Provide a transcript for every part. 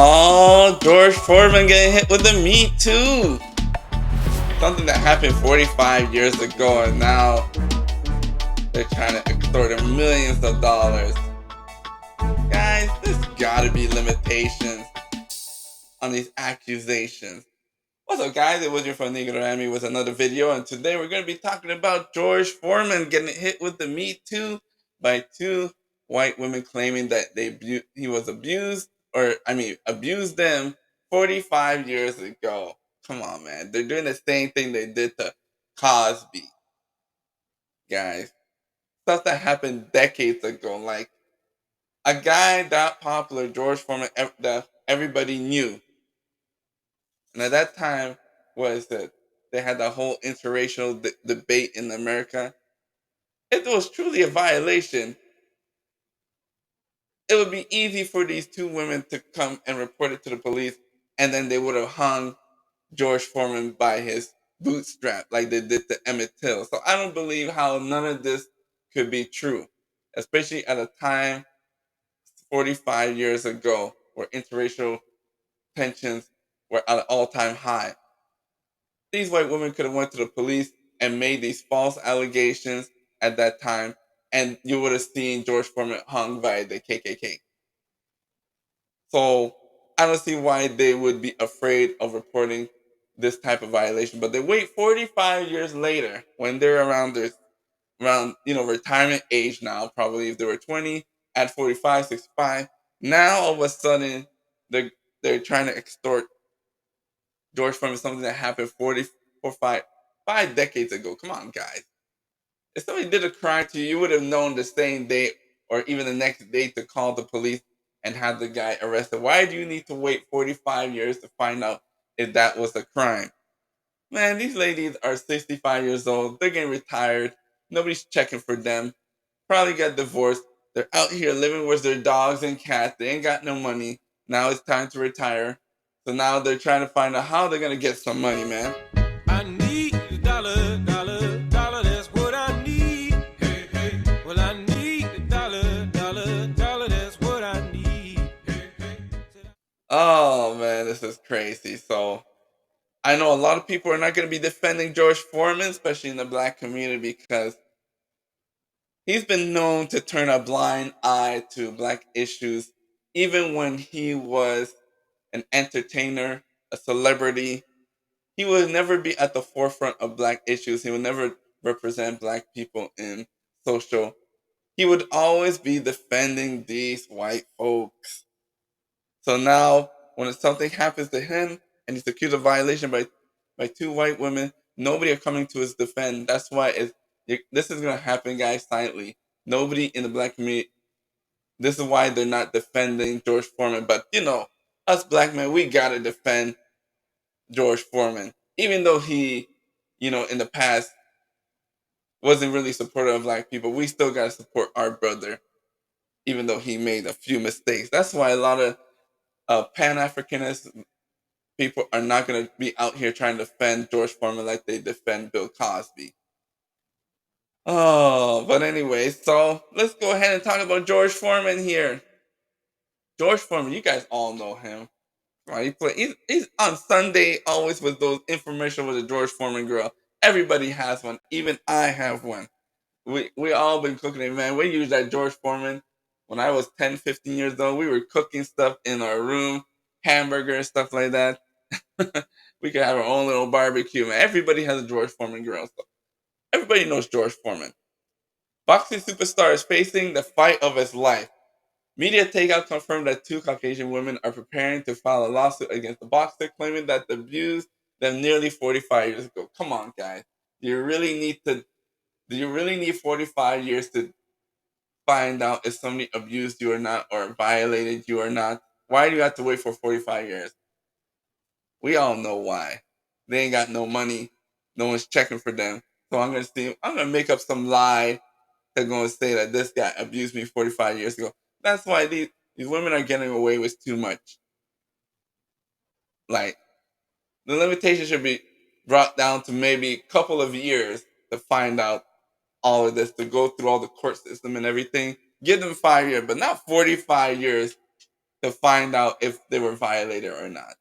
Oh, George Foreman getting hit with the Metoo. Something that happened 45 years ago, and now they're trying to extort him millions of dollars. Guys, there's gotta be limitations on these accusations. What's up, guys? It was your friend Negro Rami with another video, and today we're going to be talking about George Foreman getting hit with the Me Too by two white women claiming that he was abused, abused them 45 years ago. Come on, man. They're doing the same thing they did to Cosby, guys. Stuff that happened decades ago. Like, a guy that popular, George Foreman, that everybody knew. And at that time, was that they had that whole interracial debate in America. If it was truly a violation, it would be easy for these two women to come and report it to the police, and then they would have hung George Foreman by his bootstrap like they did to Emmett Till. So I don't believe how none of this could be true, especially at a time 45 years ago where interracial tensions were at an all-time high. These white women could have went to the police and made these false allegations at that time, and you would have seen George Foreman hung by the KKK. So I don't see why they would be afraid of reporting this type of violation. But they wait 45 years later when they're around retirement age now. Probably if they were 20 at 45, 65. Now all of a sudden they're trying to extort George Foreman, something that happened 5 decades ago. Come on, guys. If somebody did a crime to you, you would have known the same day or even the next day to call the police and have the guy arrested. Why do you need to wait 45 years to find out if that was a crime? Man, these ladies are 65 years old. They're getting retired. Nobody's checking for them. Probably got divorced. They're out here living with their dogs and cats. They ain't got no money. Now it's time to retire. So now they're trying to find out how they're going to get some money, man. I need a dollar, dollar, dollar, that's what I need. Hey, hey. Well, I need a dollar, dollar, dollar, that's what I need. Hey, hey. Oh, man, this is crazy. So I know a lot of people are not going to be defending George Foreman, especially in the black community, because he's been known to turn a blind eye to black issues, even when he was an entertainer, a celebrity. He would never be at the forefront of black issues. He would never represent black people in social. He would always be defending these white folks. So now, when something happens to him and he's accused of violation by two white women, nobody are coming to his defense. That's why this is going to happen, guys, silently. Nobody in the black community. This is why they're not defending George Foreman. But, us black men, we got to defend George Foreman. Even though he, in the past wasn't really supportive of black people, we still got to support our brother, even though he made a few mistakes. That's why a lot of Pan-Africanist people are not going to be out here trying to defend George Foreman like they defend Bill Cosby. Oh, but anyway, so let's go ahead and talk about George Foreman here. George Foreman, you guys all know him. Right? He's on Sunday always with those infomercials with the George Foreman girl. Everybody has one. Even I have one. We all been cooking it, man. We use that George Foreman. When I was 10, 15 years old, we were cooking stuff in our room, hamburgers, stuff like that. We could have our own little barbecue, man. Everybody has a George Foreman grill. So everybody knows George Foreman. Boxing superstar is facing the fight of his life. Media Takeout confirmed that two Caucasian women are preparing to file a lawsuit against the boxer, claiming that they abused them nearly 45 years ago. Come on, guys. Do you really need 45 years to find out if somebody abused you or not, or violated you or not? Why do you have to wait for 45 years? We all know why. They ain't got no money. No one's checking for them. So I'm gonna make up some lie that's gonna say that this guy abused me 45 years ago. That's why these women are getting away with too much. Like, the limitation should be brought down to maybe a couple of years to find out all of this, to go through all the court system and everything. Give them 5 years, but not 45 years to find out if they were violated or not.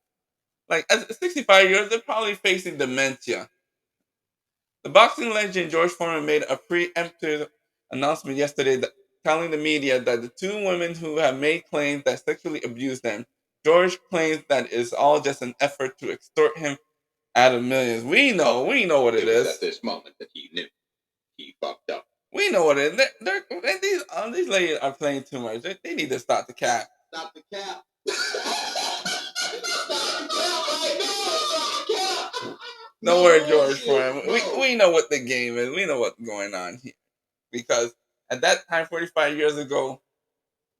Like at 65 years, they're probably facing dementia. The boxing legend George Foreman made a preemptive announcement yesterday telling the media that the two women who have made claims that sexually abused them, George claims that it's all just an effort to extort him out of millions. We know what it is. At this moment that he knew he fucked up. We know what it is. These ladies are playing too much. They need to stop the cap. Stop the cap. Don't worry, George Foreman. We know what the game is. We know what's going on here. Because at that time, 45 years ago,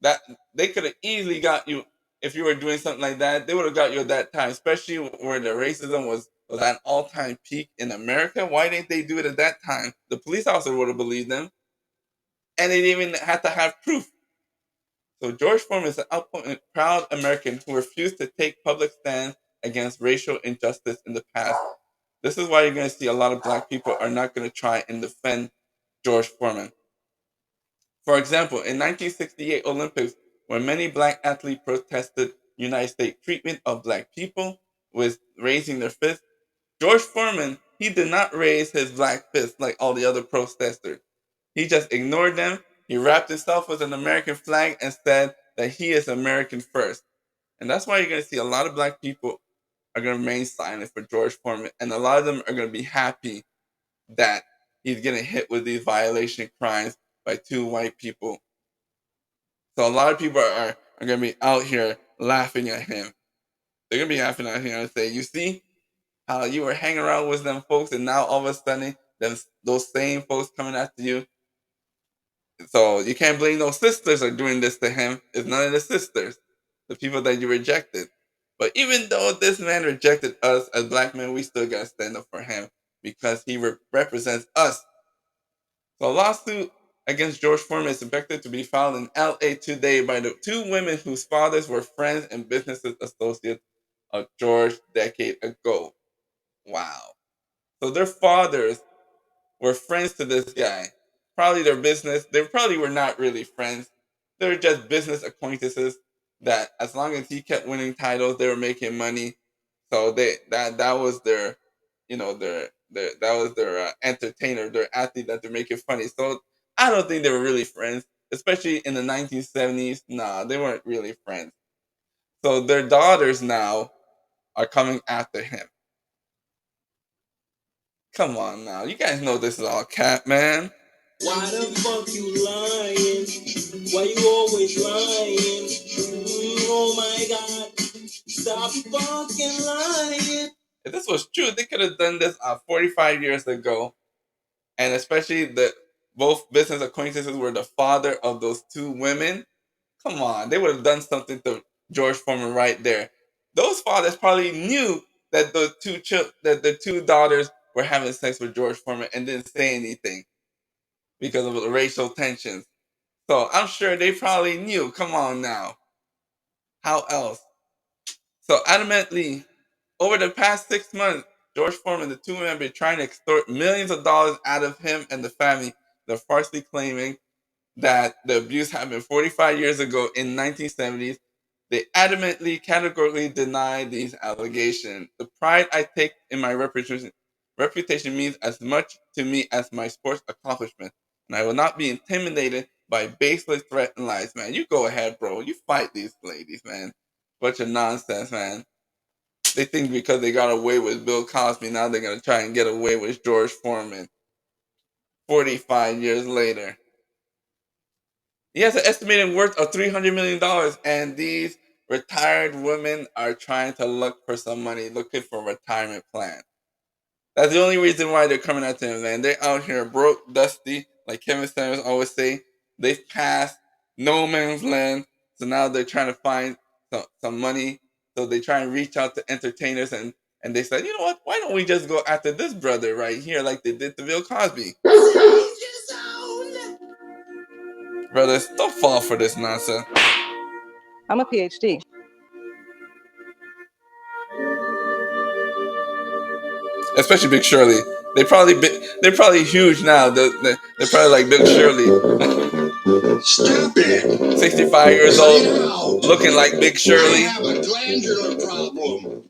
that they could have easily got you if you were doing something like that. They would have got you at that time, especially where the racism was at an all-time peak in America. Why didn't they do it at that time? The police officer would have believed them, and they didn't even have to have proof. So George Foreman is an outspoken, proud American who refused to take public stand against racial injustice in the past. This is why you're going to see a lot of black people are not going to try and defend George Foreman. For example, in 1968 Olympics, when many black athletes protested United States treatment of black people with raising their fist, George Foreman, he did not raise his black fist like all the other protesters. He just ignored them. He wrapped himself with an American flag and said that he is American first. And that's why you're going to see a lot of black people are going to remain silent for George Foreman. And a lot of them are going to be happy that he's getting hit with these violation crimes by two white people. So a lot of people are going to be out here laughing at him. They're going to be laughing at him and say, you see how you were hanging around with them folks and now all of a sudden those same folks coming after you. So you can't blame those sisters are doing this to him. It's none of the sisters, the people that you rejected. But even though this man rejected us as black men, we still gotta stand up for him because he represents us. So a lawsuit against George Foreman is expected to be filed in LA today by the two women whose fathers were friends and business associates of George decade ago. Wow. So their fathers were friends to this guy. Probably their business. They probably were not really friends. They were just business acquaintances that as long as he kept winning titles, they were making money. So that was their, that was their entertainer, their athlete that they're making funny. So I don't think they were really friends, especially in the 1970s. Nah, they weren't really friends. So their daughters now are coming after him. Come on now, you guys know this is all cap, man. Why the fuck you lying? Why you always lying? Oh my god. Stop fucking lying. If this was true, they could have done this 45 years ago. And especially that both business acquaintances were the father of those two women. Come on, they would have done something to George Foreman right there. Those fathers probably knew that that the two daughters were having sex with George Foreman and didn't say anything because of the racial tensions. So I'm sure they probably knew. Come on now. How else? So adamantly, over the past 6 months, George Foreman and the two men have been trying to extort millions of dollars out of him and the family. They're falsely claiming that the abuse happened 45 years ago in 1970s. They adamantly, categorically deny these allegations. The pride I take in my reputation means as much to me as my sports accomplishment. And I will not be intimidated by baseless threat and lies, man. You go ahead, bro. You fight these ladies, man. Bunch of nonsense, man. They think because they got away with Bill Cosby, now they're going to try and get away with George Foreman 45 years later. He has an estimated worth of $300 million, and these retired women are trying to look for some money, looking for a retirement plan. That's the only reason why they're coming at him, man. They're out here broke, dusty, like Kevin Samuels always say. They've passed no man's land, so now they're trying to find some money. So they try and reach out to entertainers, and they said, you know what? Why don't we just go after this brother right here, like they did to Bill Cosby? Brothers, don't fall for this nonsense. I'm a PhD. Especially Big Shirley. They're probably huge now. They're probably like Big Shirley. Stop it. 65 years old, looking like Big Shirley. I have a glandular problem.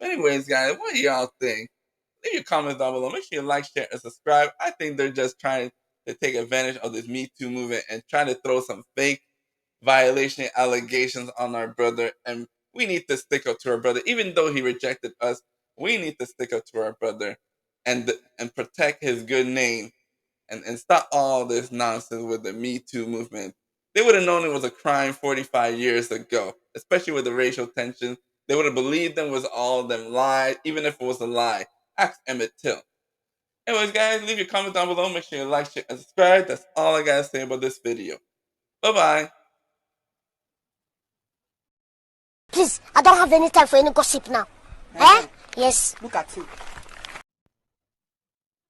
Anyways, guys, what do y'all think? Leave your comments down below. Make sure you like, share, and subscribe. I think they're just trying to take advantage of this Me Too movement and trying to throw some fake violation allegations on our brother. And we need to stick up to our brother. Even though he rejected us, we need to stick up to our brother and protect his good name and stop all this nonsense with the Me Too movement. They would have known it was a crime 45 years ago, especially with the racial tension. They would have believed them was all of them lies, even if it was a lie. Ask Emmett Till. Anyways, guys, leave your comments down below. Make sure you like, share, and subscribe. That's all I gotta say about this video. Bye-bye. Please, I don't have any time for any gossip now. Eh? Yes. Look at you.